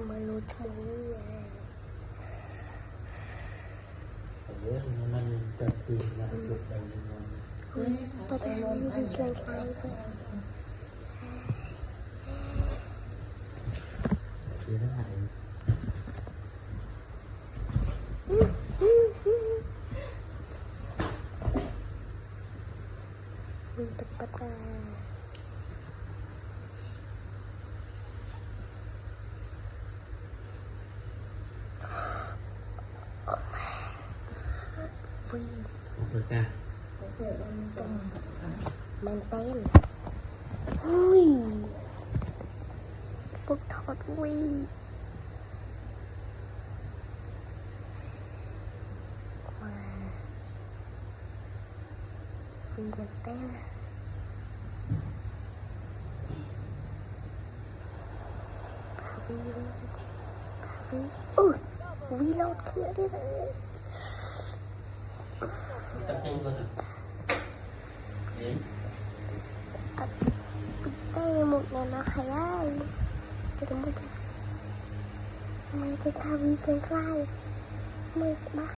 mà lột mồi nên tập tiền là chụp đầy bắt đầu mình đi lên lại vậy thì nó hại vì bắt vì được ca mang tên ui bút thọt ui wow vì mang tên vì lót kia đi rồi tập trung con đây một ngày nó hay ai cho đến bây giờ mày cái tao đi lên lại mày sẽ bắt